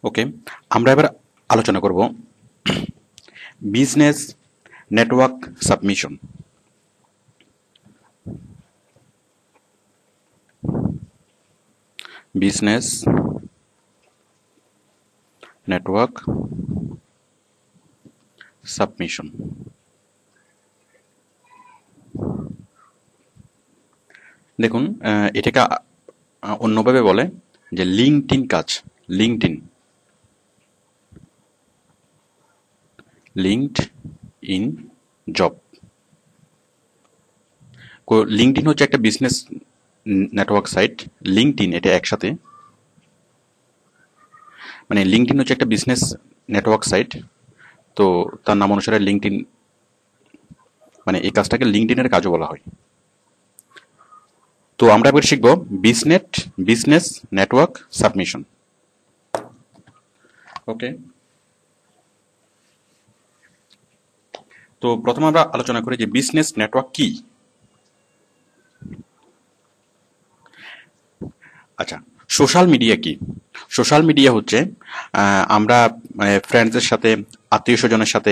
ওকে, আমরা এবার আলোচনা করব business network submission. Business network submission. দেখুন, এটাকে অন্যভাবে বলে যে লিঙ্কডইন কাজ। LinkedIn job. লিঙ্কডইন হচ্ছে একটা বিজনেস নেটওয়ার্ক সাইট। লিঙ্কডইন এটা একসাথে, মানে লিঙ্কডইন হচ্ছে একটা বিজনেস নেটওয়ার্ক সাইট। তো তার নাম অনুসারে লিঙ্কডইন, মানে এই কাজটাকে লিঙ্কডইনের কাজও বলা হয়। তো আমরা এবার শিখব বিজনেস নেটওয়ার্ক সাবমিশন। ওকে, তো প্রথমে আমরা আলোচনা করি যে বিজনেস নেটওয়ার্ক কি। আচ্ছা, সোশ্যাল মিডিয়া কি? সোশ্যাল মিডিয়া হচ্ছে আমরা মানে ফ্রেন্ডসদের সাথে, আত্মীয় স্বজনের সাথে,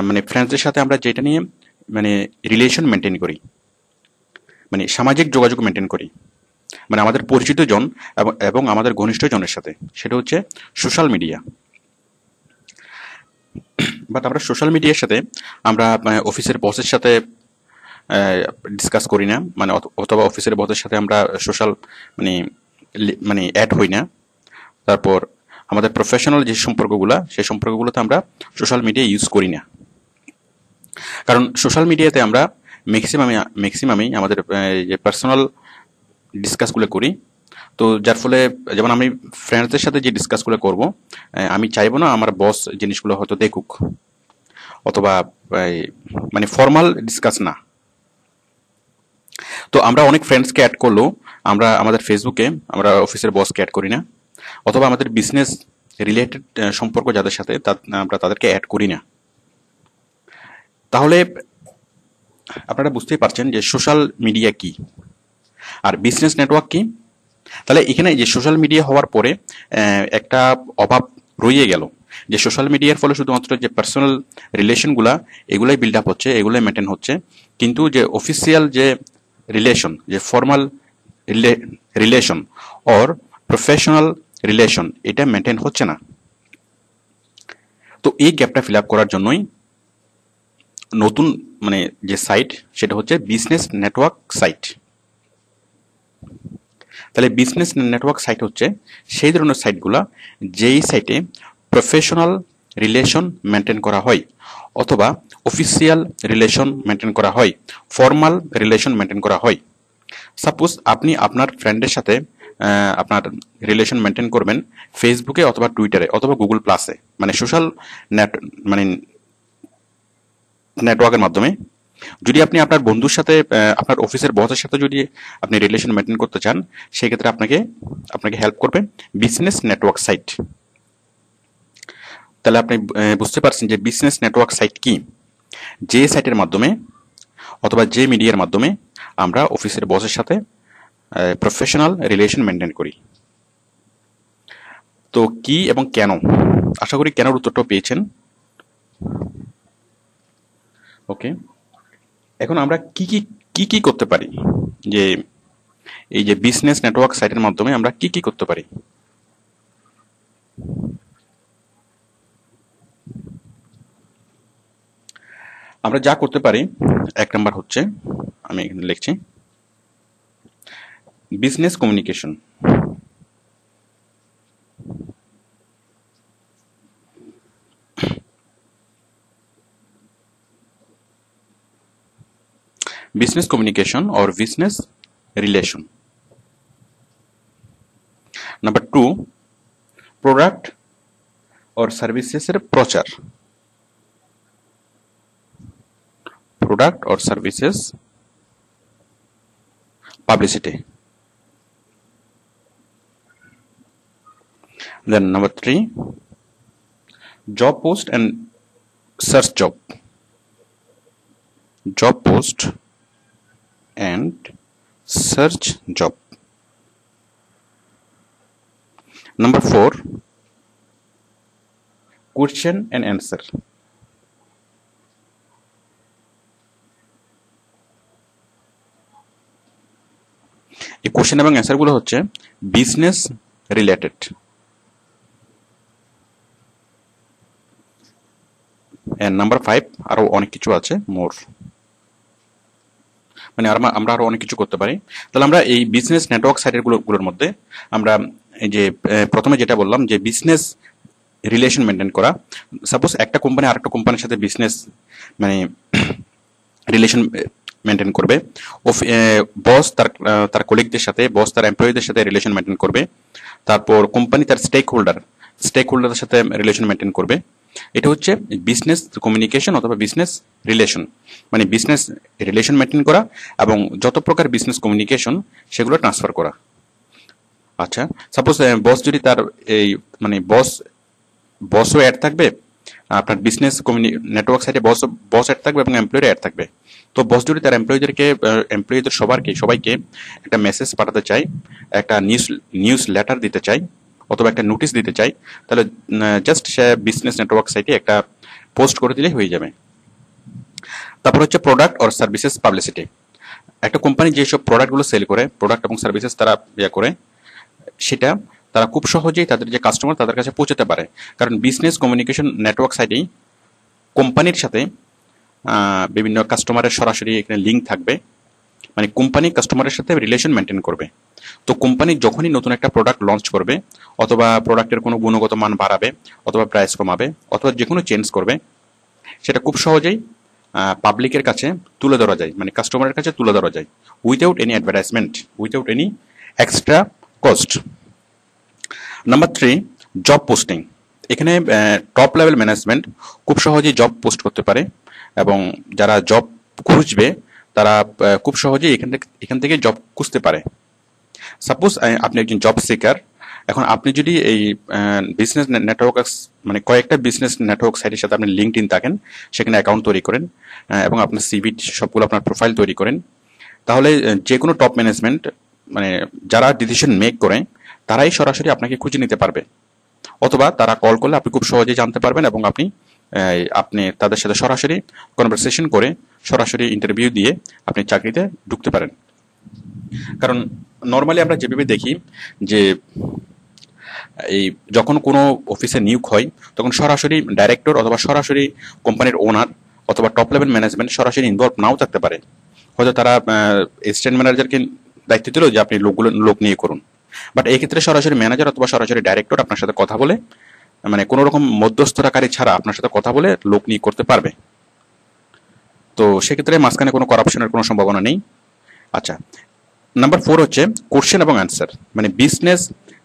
মানে ফ্রেন্ডসদের সাথে আমরা যেটা নিয়ে মানে রিলেশন মেনটেন করি, মানে সামাজিক যোগাযোগ মেনটেন করি, মানে আমাদের পরিচিত জন এবং আমাদের ঘনিষ্ঠ জনের সাথে, সেটা হচ্ছে সোশ্যাল মিডিয়া। বাট আমরা সোশ্যাল মিডিয়ার সাথে আমরা মানে অফিসের বসের সাথে ডিসকাস করি না, মানে অথবা অফিসের বসের সাথে আমরা সোশ্যাল মানে মানে অ্যাড হই না। তারপর আমাদের প্রফেশনাল যে সম্পর্কগুলো, সেই সম্পর্কগুলোতে আমরা সোশ্যাল মিডিয়া ইউজ করি না। কারণ সোশ্যাল মিডিয়াতে আমরা ম্যাক্সিমামই আমাদের যে পার্সোনাল ডিসকাসগুলো করি। তো যার ফলে যেমন আমি ফ্রেন্ডসদের সাথে যে ডিসকাসগুলো করব, আমি চাইবো না আমার বস জিনিসগুলো হয়তো দেখুক, অথবা মানে ফর্মাল ডিসকাস না। তো আমরা অনেক ফ্রেন্ডসকে অ্যাড করলেও আমরা আমাদের ফেসবুকে আমরা অফিসের বসকে অ্যাড করি না, অথবা আমাদের বিজনেস রিলেটেড সম্পর্ক যাদের সাথে আমরা তাদেরকে অ্যাড করি না। তাহলে আপনারা বুঝতেই পারছেন যে সোশ্যাল মিডিয়া কি আর বিজনেস নেটওয়ার্ক কি। তাহলে এখানে যে সোশ্যাল মিডিয়া হওয়ার পরে একটা অভাব রয়ে গেল, যে সোশ্যাল মিডিয়ার ফলে শুধুমাত্র যে পার্সোনাল রিলেশনগুলা এগুলাই বিল্ড আপ হচ্ছে, এগুলাই মেনটেন হচ্ছে, কিন্তু যে অফিসিয়াল যে রিলেশন, যে formal relation or professional relation, এটা মেনটেন হচ্ছে না। তো এই গ্যাপটা ফিল আপ করার জন্যই নতুন মানে যে সাইট, সেটা হচ্ছে বিজনেস নেটওয়ার্ক সাইট। তাহলে বিজনেস নেটওয়ার্ক সাইট হচ্ছে সেই ধরনের সাইটগুলা যেই সাইটে প্রফেশনাল রিলেশন মেনটেন করা হয়, অথবা অফিসিয়াল রিলেশন মেনটেন করা হয়, ফর্মাল রিলেশন মেনটেন করা হয়। সাপোজ আপনি আপনার ফ্রেন্ডের সাথে আপনার রিলেশন মেনটেন করবেন ফেসবুকে অথবা টুইটারে অথবা গুগল প্লাসে, মানে সোশ্যাল মানে নেটওয়ার্কের মাধ্যমে। যদি আপনি আপনার বন্ধুর সাথে, আপনার অফিসের বসের সাথে যদি আপনি রিলেশন মেনটেন করতে চান, সেক্ষেত্রে আপনাকে হেল্প করবে বিজনেস নেটওয়ার্ক সাইট। তাহলে আপনি বুঝতে পারছেন যে বিজনেস নেটওয়ার্ক সাইট কি, যে সাইটের মাধ্যমে অথবা যে মিডিয়ার মাধ্যমে আমরা অফিসের বসের সাথে প্রফেশনাল রিলেশন মেনটেন করি। তো কি এবং কেন, আশা করি কেনর উত্তরটাও পেয়েছেন। ওকে, এখন আমরা কি করতে পারি, যে এই যে বিজনেস নেটওয়ার্ক সাইটের মাধ্যমে আমরা কি করতে পারি। আমরা যা করতে পারি, এক নাম্বার হচ্ছে, আমি এখানে লিখছি, business communication. business communication or business relation. Number 2, product or services এর প্রচার, product or services publicity. Then number 3, job post and search job post and search job. Number 4, question and answer. এই question এবং অ্যান্সারগুলো হচ্ছে business related. Number 5 আরো অনেক কিছু আছে মোর, মানে আমরা আরো অনেক কিছু করতে পারি। তাহলে আমরা এই বিজনেস নেটওয়ার্ক সাইটের গুলোর মধ্যে আমরা এই যে প্রথমে যেটা বললাম যে বিজনেস রিলেশন মেনটেন করা। সাপোজ একটা কোম্পানি আরেকটা কোম্পানির সাথে বিজনেস মানে রিলেশন মেনটেন করবে। বস তার তার কলিগদের সাথে, বস তার এমপ্লয়ীদের সাথে রিলেশন মেনটেন করবে। তারপর কোম্পানি তার স্টেক হোল্ডারের সাথে রিলেশন মেনটেন করবে। এটা হচ্ছে বিজনেস কমিউনিকেশন অথবা বিজনেস রিলেশন, মানে বিজনেস রিলেশন মেনটেন করা এবং যত প্রকার বিজনেস কমিউনিকেশন সেগুলো ট্রান্সফার করা। আচ্ছা, সাপোজ বস যদি তার এই মানে বসও অ্যাড থাকবে, আপনার বিজনেস নেটওয়ার্ক সাইটে বস অ্যাড থাকবে এবং এমপ্লয়ির অ্যাড থাকবে। তো বস যদি তার এমপ্লয়ীদের সবাইকে একটা মেসেজ পাঠাতে চায়, একটা নিউজ লেটার দিতে চায় অথবা একটা নোটিশ দিতে চায়, তাহলে জাস্ট সে বিজনেস নেটওয়ার্ক সাইটে একটা পোস্ট করে দিলেই হয়ে যাবে। তারপর হচ্ছে প্রোডাক্ট অর সার্ভিসেস পাবলিসিটি। একটা কোম্পানি যেসব প্রোডাক্টগুলো সেল করে, প্রোডাক্ট এবং সার্ভিসেস তারা করে, সেটা তারা খুব সহজেই তাদের যে কাস্টমার তাদের কাছে পৌঁছাতে পারে। কারণ বিজনেস কমিউনিকেশন নেটওয়ার্ক সাইটেই কোম্পানির সাথে বিভিন্ন কাস্টমারের সরাসরি এখানে লিঙ্ক থাকবে, মানে কোম্পানি কাস্টমারের সাথে রিলেশন মেনটেন করবে। তো কোম্পানি যখনই নতুন একটা প্রোডাক্ট লঞ্চ করবে অথবা প্রোডাক্টের কোনো গুণগত মান বাড়াবে অথবা প্রাইস কমাবে অথবা যে কোনো চেঞ্জ করবে, সেটা খুব সহজেই পাবলিকের কাছে তুলে ধরা যায়, মানে কাস্টমারের কাছে তুলে ধরা যায় without any advertisement, without any extra cost. Number 3, job posting. এখানে টপ লেভেল ম্যানেজমেন্ট খুব সহজেই জব পোস্ট করতে পারে এবং যারা জব খুঁজবে তারা খুব সহজেই এখান থেকে জব খুঁজতে পারে। সাপোজ আপনি একজন জব সিকার, এখন আপনি যদি এই বিজনেস নেটওয়ার্ক মানে কয়েকটা বিজনেস নেটওয়ার্ক সাইটের সাথে আপনি লিঙ্কড ইন থাকেন, সেখানে অ্যাকাউন্ট তৈরি করেন এবং আপনার সিভি সবগুলো আপনার প্রোফাইল তৈরি করেন, তাহলে যে কোনো টপ ম্যানেজমেন্ট মানে যারা ডিসিশন মেক করে তারাই সরাসরি আপনাকে খুঁজে নিতে পারবে, অথবা তারা কল করলে আপনি খুব সহজেই জানতে পারবেন এবং আপনি তাদের সাথে সরাসরি কনভারসেশন করে সরাসরি ইন্টারভিউ দিয়ে আপনি চাকরিতে ঢুকতে পারেন। কারণ নর্মালি আমরা যেভাবে দেখি যে এই যখন কোনো অফিসে নিয়োগ হয় তখন সরাসরি ডাইরেক্টর অথবা সরাসরি কোম্পানির ওনার অথবা টপ লেভেল ম্যানেজমেন্ট সরাসরি ইনভলভ নাও থাকতে পারে। হয়তো তারা অ্যাসিস্ট্যান্ট ম্যানেজারকে দায়িত্ব দিল যে আপনি লোক নিয়ে করুন, বাট এই ক্ষেত্রে সরাসরি ম্যানেজার অথবা সরাসরি ডাইরেক্টর আপনার সাথে কথা বলে, মানে কোনো রকম মধ্যস্থতাকারী ছাড়া আপনার সাথে কথা বলে লোক নিয়োগ করতে পারবে। তো সেক্ষেত্রে মাঝখানে কোনো করাপশনের কোনো সম্ভাবনা নেই। আচ্ছা, নাম্বার 4 হচ্ছে কোশ্চেন এবং অ্যান্সার, মানে বিজনেস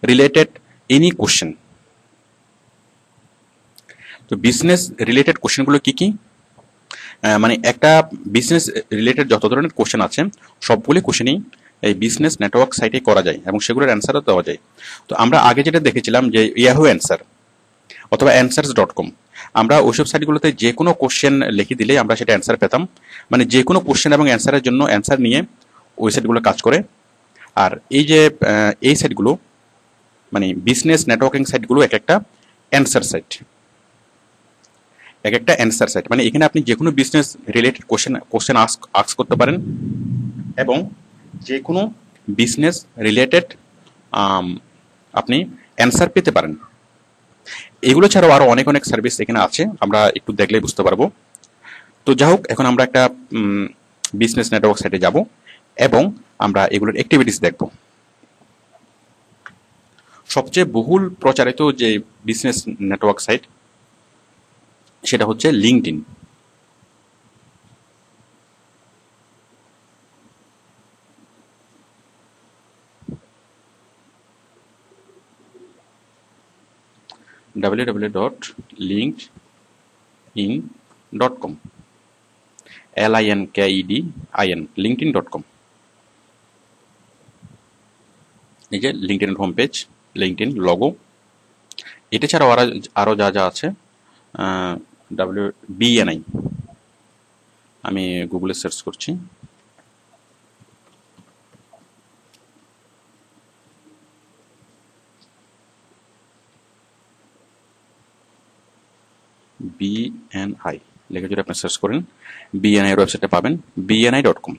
রিলেটেড এনি কোশ্চেন। তো বিজনেস রিলেটেড কোশ্চেনগুলো কি কি? মানে একটা বিজনেস রিলেটেড যত ধরনের কোশ্চেন আছে সবগুলি কোশ্চেনই এই বিজনেস নেটওয়ার্ক সাইটে করা যায় এবং সেগুলোর অ্যান্সারও দেওয়া যায়। তো আমরা আগে যেটা দেখেছিলাম যে ইয়াহু অ্যান্সার অথবা answers.com, আমরা ওইসব সাইটগুলোতে যে কোনো কোশ্চেন লিখে দিলে আমরা সেটা অ্যান্সার পেতাম। মানে যে কোনো কোশ্চেন এবং অ্যান্সারের জন্য অ্যান্সার নিয়ে ওই সাইটগুলো কাজ করে। আর এই যে এই সাইটগুলো মানে বিজনেস নেটওয়ার্কিং সাইটগুলো এক একটা অ্যান্সার সাইট, মানে এখানে আপনি যে কোনো বিজনেস রিলেটেড কোশ্চেন আস্ক করতে পারেন এবং যে কোনো বিজনেস রিলেটেড আপনি অ্যান্সার পেতে পারেন। এগুলো ছাড়াও আরো অনেক অনেক সার্ভিস এখানে আছে, আমরা একটু দেখলেই বুঝতে পারবো। তো যাই হোক, এখন আমরা একটা বিজনেস নেটওয়ার্ক সাইটে যাব এবং আমরা এগুলোর অ্যাক্টিভিটিস দেখব। সবচেয়ে বহুল প্রচারিত যে বিজনেস নেটওয়ার্ক সাইট সেটা হচ্ছে লিঙ্কডইন। www.linkedin.com, LINKEDIN, linkedin.com। এই যে LinkedIn home page, LinkedIn logo. এটা ছাড়াও আরো যা যা আছে, BNI, আমি গুগলে সার্চ করছি। BNI লিখে যদি আপনি সার্চ করেন BNI এর ওয়েবসাইটে পাবেন bni.com,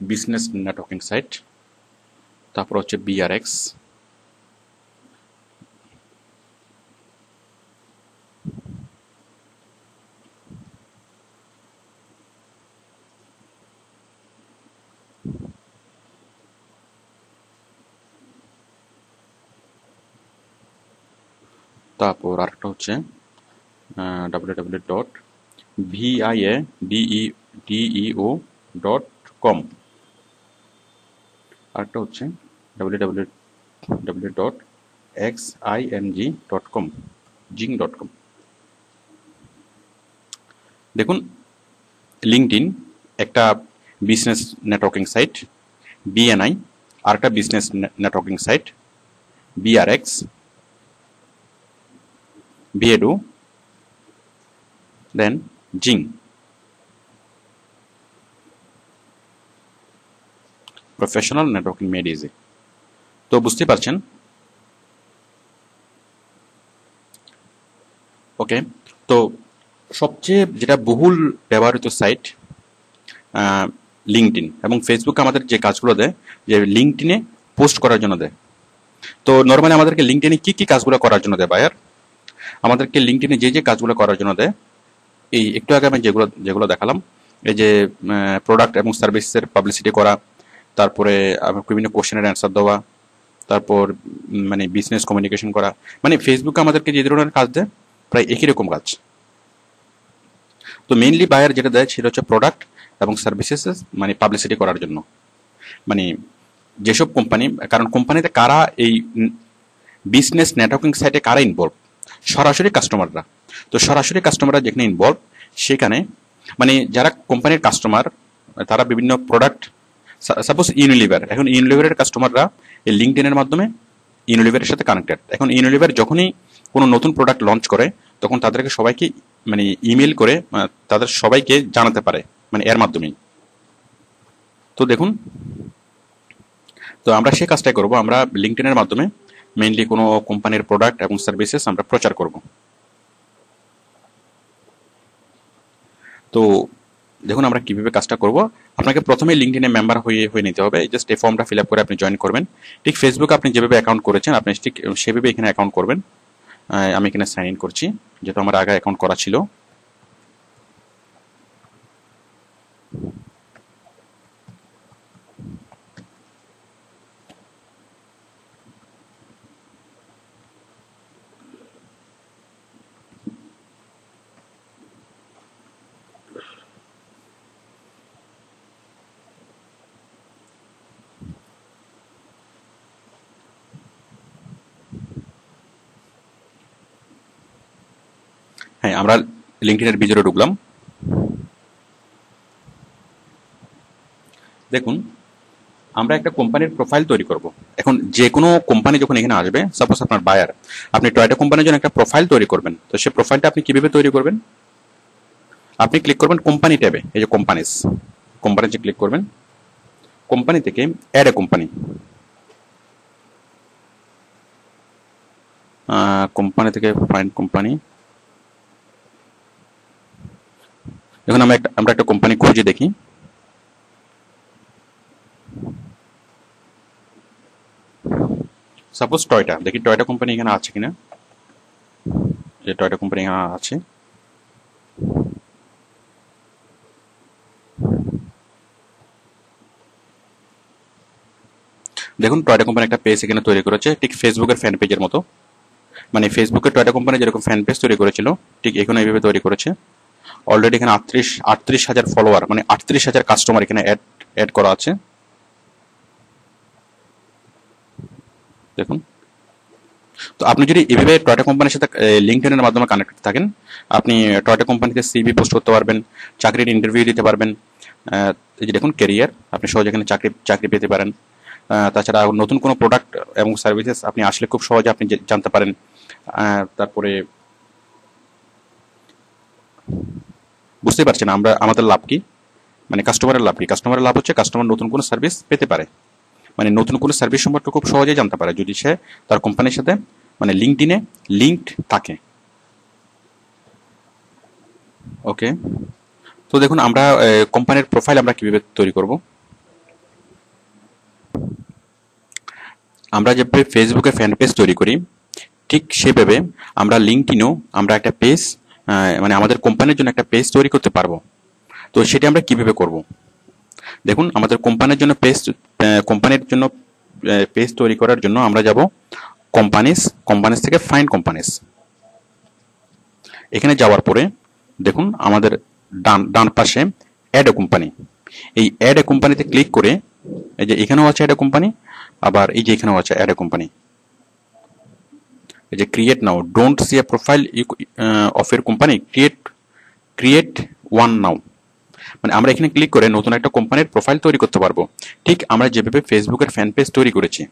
বিজনেস নেটওয়ার্কিং সাইট। তারপর হচ্ছে BRX, তারপর আরেকটা হচ্ছে www.viadeo.com, আরেকটা হচ্ছে www.xing.com, jing.com। দেখুন, লিঙ্কডইন একটা বিজনেস নেটওয়ার্কিং সাইট, BNI আরেকটা business networking site, BRX, Viadeo, then Jing, professional networking made easy. তো বুঝতে পারছেন, ওকে। তো সবচেয়ে যেটা বহুল ব্যবহৃত সাইট লিঙ্কডইন, এবং ফেসবুক আমাদের যে কাজগুলো দেয়, যে লিঙ্কডইনে পোস্ট করার জন্য দেয়। তো নর্মালি আমাদেরকে লিঙ্কডইনে কি কি কাজগুলো করার জন্য দেয় বায়ার? আমাদেরকে লিঙ্কডইনে যে কাজগুলো করার জন্য দেয়, এই একটু আগে আমি যেগুলো দেখালাম, এই যে প্রোডাক্ট এবং সার্ভিসের পাবলিসিটি করা, তারপরে বিভিন্ন কোশ্চেনের অ্যান্সার দেওয়া, তারপর মানে বিজনেস কমিউনিকেশন করা, মানে ফেসবুকে আমাদেরকে যে ধরনের কাজ দেয় প্রায় একই রকম কাজ। তো মেইনলি বায়ার যেটা দেয় সেটা হচ্ছে প্রোডাক্ট এবং সার্ভিসেস মানে পাবলিসিটি করার জন্য। মানে যেসব কোম্পানি, কারণ কোম্পানিতে কারা এই বিজনেস নেটওয়ার্কিং সাইটে কারা ইনভলভ? সরাসরি কাস্টমাররা। তো সরাসরি কাস্টমাররা যেখানে ইনভলভ, সেখানে মানে যারা কোম্পানির কাস্টমার, তারা বিভিন্ন প্রোডাক্ট, সাপোজ ইউনিলিভার, এখন ইউনিলিভারের কাস্টমাররা এই লিঙ্কডইনের মাধ্যমে ইউনিলিভারের সাথে কানেক্টেড। এখন ইউনিলিভার যখনই কোনো নতুন প্রোডাক্ট লঞ্চ করে, তখন তাদেরকে সবাইকে মানে ইমেল করে তাদের সবাইকে জানাতে পারে, মানে এর মাধ্যমেই। তো দেখুন, তো আমরা সেই কাজটাই করব, আমরা লিঙ্কডইনের মাধ্যমে মেইনলি কোনো কোম্পানির প্রোডাক্ট এবং সার্ভিসেস আমরা প্রচার করব। তো দেখুন আমরা কিভাবে কাজটা করব। আপনাকে প্রথমে লিঙ্কডইনে মেম্বার হয়ে নিতে হবে। জাস্ট এই ফর্মটা ফিল আপ করে আপনি জয়েন করবেন। ঠিক ফেসবুকে আপনি যেভাবে অ্যাকাউন্ট করেছেন, আপনি ঠিক সেভাবে এখানে অ্যাকাউন্ট করবেন। আমি এখানে সাইন ইন করছি, যেহেতু আমার আগে অ্যাকাউন্ট করা ছিল। হ্যাঁ, আমরা লিঙ্কডইনের ভিতরে ঢুকলাম। দেখুন, আমরা একটা কোম্পানির প্রোফাইল তৈরি করব। এখন যে কোনো কোম্পানি যখন এখানে আসবে, সাপোজ আপনার বায়ার, আপনি টয়োটা কোম্পানির জন্য একটা প্রোফাইল তৈরি করবেন। তো সেই প্রোফাইলটা আপনি কিভাবে তৈরি করবেন? আপনি ক্লিক করবেন কোম্পানি ট্যাবে, এই যে কোম্পানিতে ক্লিক করবেন। কোম্পানি থেকে অ্যাড এ কোম্পানি, কোম্পানি থেকে ফাইন্ড কোম্পানি। এখন আমরা একটা কোম্পানি খুঁজে দেখি। সাপোজ টয়োটা, দেখি টয়োটা কোম্পানি এখানে আছে কিনা। যে টয়োটা কোম্পানি এখানে আছে। দেখুন, টয়োটা কোম্পানি একটা পেজ এখানে তৈরি করেছে, ঠিক ফেসবুকের ফ্যান পেজের মতো। মানে ফেসবুকে টয়োটা কোম্পানি যেরকম ফ্যান পেজ তৈরি করেছিল, ঠিক এখানে এইভাবে তৈরি করেছে। অলরেডি এখানে 38,000 ফলোয়ার, মানে 38,000 কাস্টমার এখানে অ্যাড করা আছে। দেখুন, তো আপনি যদি এভাবে টয়োটা কোম্পানির সাথে লিঙ্কডইনের মাধ্যমে কানেক্টেড থাকেন, আপনি টয়োটা কোম্পানিতে সিভি পোস্ট করতে পারবেন, চাকরির ইন্টারভিউ দিতে পারবেন। এই যে দেখুন ক্যারিয়ার, আপনি সহজে এখানে চাকরি পেতে পারেন। তাছাড়া নতুন কোনো প্রোডাক্ট এবং সার্ভিসেস আপনি আসলে খুব সহজে আপনি জানতে পারেন। তারপরে বুঝতে পারছেন আমাদের লাভ কি, মানে কাস্টমারের লাভ কি? কাস্টমারের লাভ হচ্ছে কাস্টমার নতুন কোনো সার্ভিস পেতে পারে, মানে নতুন কোনো সার্ভিস সম্পর্কে খুব সহজেই জানতে পারে যদি সে তার কোম্পানির সাথে মানে লিঙ্কডইনে লিঙ্কড থাকে। ওকে, তো দেখুন আমরা কোম্পানির প্রোফাইল আমরা কিভাবে তৈরি করব। আমরা যেভাবে ফেসবুকে ফ্যান পেজ তৈরি করি ঠিক সেভাবে আমরা লিঙ্কডইনেও আমরা একটা পেজ মানে আমাদের কোম্পানির জন্য একটা পেজ তৈরি করতে পারবো। তো সেটা আমরা কিভাবে করব। দেখুন আমাদের কোম্পানির জন্য পেজ তৈরি করার জন্য আমরা যাব কোম্পানিস থেকে ফাইন্ড কোম্পানিস। এখানে যাওয়ার পরে দেখুন আমাদের ডান পাশে অ্যাড এ কোম্পানি, এই অ্যাড এ কোম্পানিতে ক্লিক করে এই যে এখানেও আছে অ্যাড এ কোম্পানি, আবার এই যে এখানেও আছে অ্যাড এ কোম্পানি, এই যে create now, don't see A profile of এর কোম্পানি, ক্রিয়েট ওয়ান নাও। মানে আমরা এখানে ক্লিক করে নতুন একটা কোম্পানির প্রোফাইল তৈরি করতে পারবো, ঠিক আমরা যেভাবে ফেসবুকের ফ্যান পেজ তৈরি করেছি।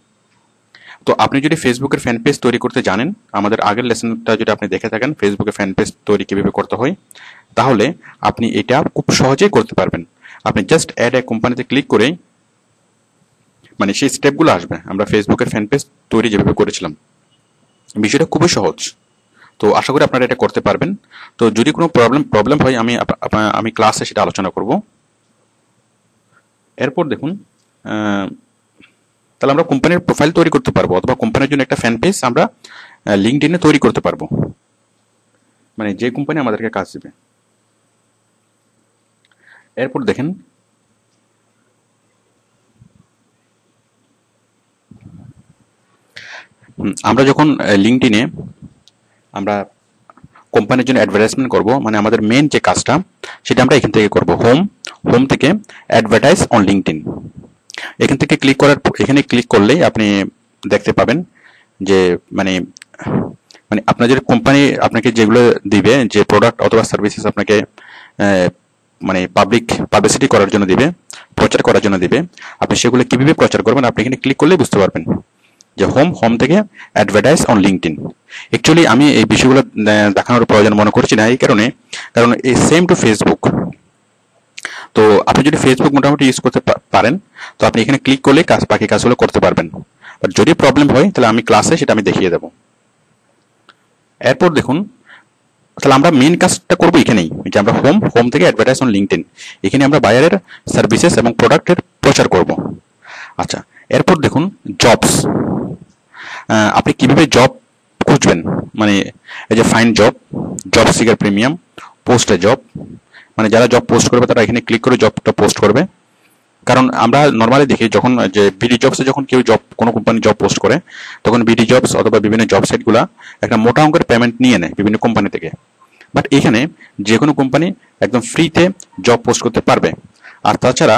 তো আপনি যদি ফেসবুকের ফ্যান পেজ তৈরি করতে জানেন, আমাদের আগের লেসনটা যদি আপনি দেখে থাকেন ফেসবুকে ফ্যান পেজ তৈরি কিভাবে করতে হয়, তাহলে আপনি এটা খুব সহজেই করতে পারবেন। আপনি জাস্ট অ্যাড এ কোম্পানিতে ক্লিক করেই মানে সেই স্টেপগুলো আসবে আমরা ফেসবুকের ফ্যান পেজ তৈরি যেভাবে করেছিলাম। বিষয়টা খুবই সহজ। তো আশা করি আপনারা এটা করতে পারবেন। তো যদি কোনো প্রবলেম হয় আমি ক্লাসে সেটা আলোচনা করব। এরপর দেখুন তাহলে আমরা কোম্পানির প্রোফাইল তৈরি করতে পারবো, অথবা কোম্পানির জন্য একটা ফ্যান পেজ আমরা লিঙ্কডইনে তৈরি করতে পারবো, মানে যে কোম্পানি আমাদেরকে কাজ দেবে। এরপর দেখেন আমরা যখন লিঙ্কডইনে আমরা কোম্পানির জন্য অ্যাডভার্টাইজমেন্ট করব, মানে আমাদের মেন যে কাজটা সেটা আমরা এখান থেকে করব। হোম থেকে অ্যাডভার্টাইজ অন লিঙ্কডইন, এখান থেকে এখানে ক্লিক করলেই আপনি দেখতে পাবেন যে মানে মানে আপনাদের কোম্পানি আপনাকে যেগুলো দিবে, যে প্রোডাক্ট অথবা সার্ভিসেস আপনাকে মানে পাবলিসিটি করার জন্য দিবে, প্রচার করার জন্য দিবে, আপনি সেগুলো কিভাবে প্রচার করবেন আপনি এখানে ক্লিক করলেই বুঝতে পারবেন যে হোম থেকে অ্যাডভার্টাইজ অন লিঙ্কডইন। অ্যাকচুয়ালি আমি এই বিষয়গুলো দেখানোর প্রয়োজন মনে করছি না, এই কারণ এই সেম টু ফেসবুক। তো আপনি যদি ফেসবুক মোটামুটি ইউজ করতে পারেন, তো আপনি এখানে ক্লিক করলে বাকি কাজগুলো করতে পারবেন। বাট যদি প্রবলেম হয় তাহলে আমি ক্লাসে সেটা আমি দেখিয়ে দেবো। এরপর দেখুন তাহলে আমরা মেন কাজটা করবো এখানেই, যে আমরা হোম থেকে অ্যাডভার্টাইজ অন লিঙ্কডইন, এখানে আমরা বায়ারের সার্ভিসেস এবং প্রোডাক্টের প্রচার করব। আচ্ছা, এরপর দেখুন জবস, আপনি কিভাবে জব খুঁজবেন, মানে এই যে find job seeker premium, post এ জব, মানে যারা জব পোস্ট করবে তারা এখানে ক্লিক করে জবটা পোস্ট করবে। কারণ আমরা নর্মালি দেখি যখন যে বিডি জবসে যখন কেউ কোনো কোম্পানি জব পোস্ট করে, তখন বিডি জবস অথবা বিভিন্ন জব সাইটগুলা একটা মোটা অঙ্কের পেমেন্ট নিয়ে নেয় বিভিন্ন কোম্পানি থেকে। বাট এখানে যে কোনো কোম্পানি একদম ফ্রিতে জব পোস্ট করতে পারবে। আর তাছাড়া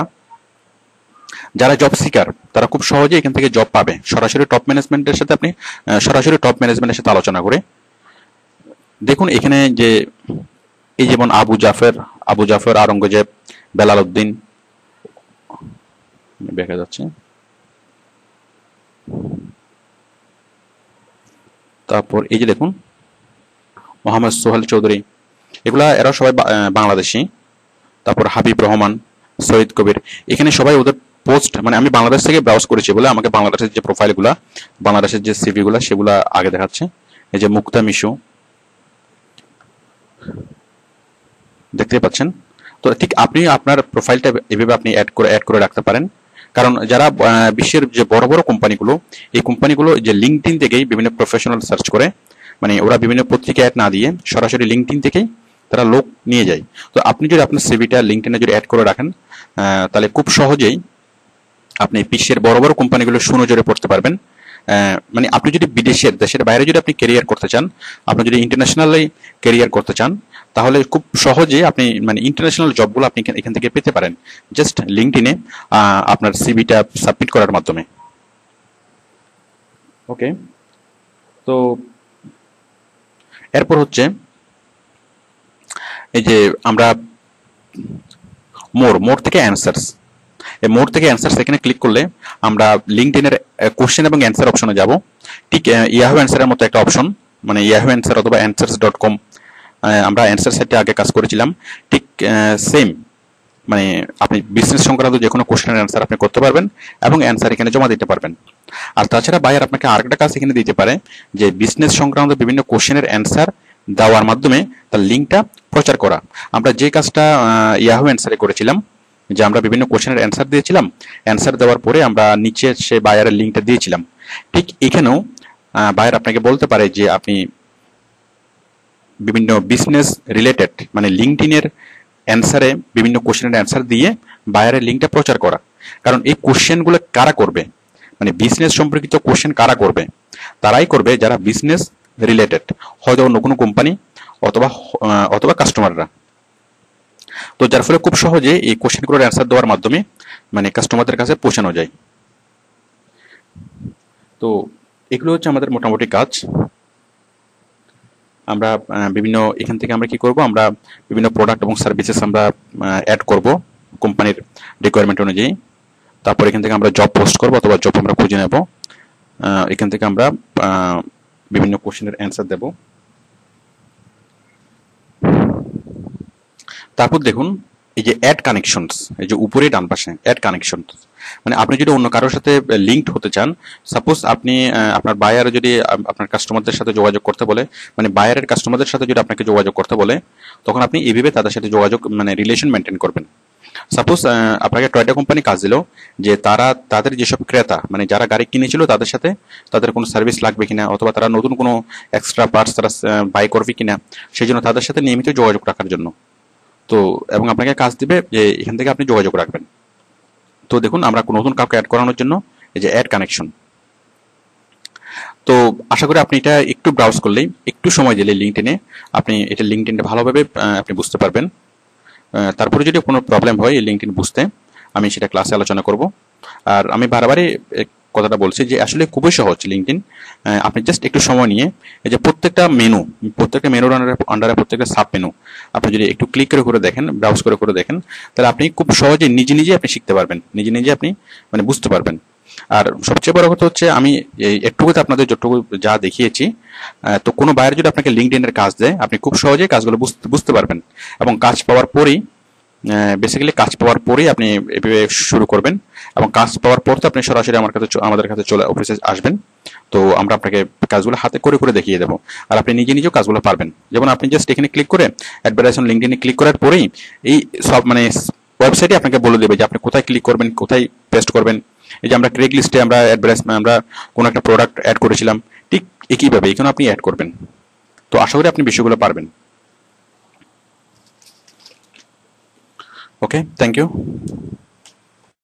যারা জব সিকার তারা খুব সহজে এখান থেকে জব পাবে, সরাসরি টপ ম্যানেজমেন্টের সাথে আলোচনা করে। দেখুন এখানে যে এই যেমন আবু জাফর, আওরঙ্গজেব, বেলাল উদ্দিন দেখা যাচ্ছে, তারপর এই যে দেখুন মোহাম্মদ সোহেল চৌধুরী, এরা সবাই বাংলাদেশি। তারপর হাবিব রহমান, সৈয়দ কবির, এখানে সবাই ওদের পোস্ট, মানে আমি বাংলাদেশ থেকে ব্রাউজ করেছি বলে আমাকে বাংলাদেশের যে প্রোফাইলগুলা, বাংলাদেশের যে সিভিগুলা সেগুলা আগে দেখাচ্ছে। এই যে মুক্তা মিশু দেখতে পাচ্ছেন। তো ঠিক আপনি আপনার প্রোফাইলটা এভাবে আপনি অ্যাড করে রাখতে পারেন। কারণ যারা বিশ্বের যে বড় বড় কোম্পানিগুলো, এই কোম্পানিগুলো যে লিঙ্কডইন থেকেই বিভিন্ন প্রফেশনাল সার্চ করে, মানে ওরা বিভিন্ন পত্রিকা অ্যাড না দিয়ে সরাসরি লিঙ্কডইন থেকেই তারা লোক নিয়ে যায়। তো আপনি যদি আপনার সিভিটা লিঙ্কডইনে যদি অ্যাড করে রাখেন, তাহলে খুব সহজেই আপনি বিশ্বের বড় বড় কোম্পানিগুলো সুনজরে পড়তে পারবেন। মানে আপনি যদি দেশের বাইরে যদি আপনি ক্যারিয়ার করতে চান, আপনি যদি ইন্টারন্যাশনালি ক্যারিয়ার করতে চান, তাহলে খুব সহজে আপনি মানে ইন্টারন্যাশনাল জবগুলো আপনি এখান থেকে পেতে পারেন, জাস্ট লিঙ্কডইনে আপনার সিভিটা সাবমিট করার মাধ্যমে। ওকে, তো এরপর হচ্ছে এই যে আমরা মোর থেকে অ্যান্সার্স, এই মোর থেকে অ্যান্সার্স এখানে ক্লিক করলে আমরা লিঙ্কডইনের কোশ্চেন এবং অ্যান্সার অপশনে যাব। ঠিক ইয়াহু অ্যান্সারের মতো একটা অপশন, মানে ইয়াহু অ্যান্সার অথবা answers.com, আমরা অ্যান্সার সাইটে আগে কাজ করেছিলাম, ঠিক সেম, মানে আপনি বিজনেস সংক্রান্ত যে কোনো কোশ্চেনের অ্যান্সার আপনি করতে পারবেন এবং অ্যান্সার এখানে জমা দিতে পারবেন। আর তাছাড়া বায়ার আপনাকে আরেকটা কাজ এখানে দিতে পারে, যে বিজনেস সংক্রান্ত বিভিন্ন কোশ্চেনের অ্যান্সার দেওয়ার মাধ্যমে তার লিঙ্কটা প্রচার করা। আমরা যে কাজটা ইয়াহু অ্যান্সারে করেছিলাম, যে আমরা বিভিন্ন কোশ্চেনের অ্যান্সার দিয়েছিলাম, অ্যান্সার দেওয়ার পরে আমরা নিচে সে বায়ারের লিঙ্কটা দিয়েছিলাম। ঠিক এখানেও বায়ার আপনাকে বলতে পারে যে আপনি বিভিন্ন বিজনেস রিলেটেড মানে লিঙ্কডইনের অ্যান্সারে বিভিন্ন কোশ্চেনের অ্যান্সার দিয়ে বায়ারের লিঙ্কটা প্রচার করা। কারণ এই কোশ্চেনগুলো কারা করবে, মানে বিজনেস সম্পর্কিত কোশ্চেন কারা করবে, তারাই করবে যারা বিজনেস রিলেটেড, হয়তো অন্য কোনো কোম্পানি অথবা অথবা কাস্টমাররা। তো যার ফলে খুব সহজে এই কোশ্চেনগুলোর অ্যান্সার দেওয়ার মাধ্যমে মানে কাস্টমারদের কাছে পৌঁছানো যায়। তো এগুলো হচ্ছে আমাদের মোটামুটি কাজ। আমরা বিভিন্ন এখান থেকে আমরা কি করব, আমরা বিভিন্ন প্রোডাক্ট এবং সার্ভিসেস আমরা অ্যাড করব কোম্পানির রিকোয়ারমেন্ট অনুযায়ী। তারপর এখান থেকে আমরা জব পোস্ট করব অথবা জব আমরা খুঁজে নেব। এখান থেকে আমরা বিভিন্ন কোশ্চেনের অ্যান্সার দেব। তারপর দেখুন এই যে অ্যাড কানেকশনস, এই যে উপরে ডান পাশে অ্যাড কানেকশন, মানে আপনি যদি অন্য কারোর সাথে লিঙ্কড হতে চান, সাপোজ আপনি আপনার বায়ার যদি আপনার কাস্টমারদের সাথে যোগাযোগ করতে বলে, মানে বায়ারের কাস্টমারদের সাথে যদি আপনাকে যোগাযোগ করতে বলে, তখন আপনি এইভাবে তাদের সাথে যোগাযোগ মানে রিলেশন মেনটেন করবেন। সাপোজ আপনাকে টয়টা কোম্পানি কাজ দিল যে তারা তাদের যেসব ক্রেতা মানে যারা গাড়ি কিনেছিল তাদের সাথে তাদের কোনো সার্ভিস লাগবে কিনা, অথবা তারা নতুন কোনো এক্সট্রা পার্টস তারা বাই করবে কিনা, সেই জন্য তাদের সাথে নিয়মিত যোগাযোগ রাখার জন্য। তো এবং আপনাকে কাজ দিবে যে এখান থেকে আপনি যোগাযোগ রাখবেন। তো দেখুন আমরা নতুন কাউকে অ্যাড করানোর জন্য এই যে অ্যাড কানেকশন। তো আশা করি আপনি এটা একটু ব্রাউজ করলেই, একটু সময় দিলে লিঙ্কডইনে আপনি এটা লিঙ্কডইনটা ভালোভাবে আপনি বুঝতে পারবেন। তারপরে যদি কোনো প্রবলেম হয় এই লিঙ্কডইন বুঝতে, আমি সেটা ক্লাসে আলোচনা করব। আর আমি বারবারই কথাটা বলছি যে আসলে খুবই সহজ লিঙ্কডইন। আপনি জাস্ট একটু সময় নিয়ে এই যে প্রত্যেকটা মেনুর আন্ডারে প্রত্যেকটা সাব মেনু আপনি যদি একটু ক্লিক করে দেখেন, ব্রাউজ করে দেখেন, তাহলে আপনি খুব সহজে নিজে আপনি শিখতে পারবেন, নিজে আপনি মানে বুঝতে পারবেন। আর সবচেয়ে বড় কথা হচ্ছে আমি একটুকুতে আপনাদের যতটুকু যা দেখিয়েছি, তো কোনো বায়ার যদি আপনাকে লিঙ্কডইনের কাজ দেয় আপনি খুব সহজে কাজগুলো বুঝতে পারবেন। এবং কাজ পাওয়ার পরেই বেসিক্যালি কাজ পাওয়ার পরেই আপনি এভাবে শুরু করবেন, এবং কাজ পাওয়ার পর তো আপনি সরাসরি আমাদের কাছে চলে অফিসে আসবেন। তো আমরা আপনাকে কাজগুলো হাতে করে দেখিয়ে দেবো, আর আপনি নিজেও কাজগুলো পারবেন। যেমন আপনি জাস্ট এখানে ক্লিক করে অ্যাডভার্টাইজমেন্ট লিঙ্কডইনে ক্লিক করার পরেই এই সব মানে ওয়েবসাইটে আপনাকে বলে দেবে যে আপনি কোথায় ক্লিক করবেন, কোথায় পেস্ট করবেন। এই যে আমরা ক্রেগ লিস্টে আমরা অ্যাডভার্টাইজমেন্ট আমরা কোনো একটা প্রোডাক্ট অ্যাড করেছিলাম, ঠিক একইভাবে এখানে আপনি অ্যাড করবেন। তো আশা করি আপনি বিষয়গুলো পারবেন। ওকে, থ্যাংক ইউ।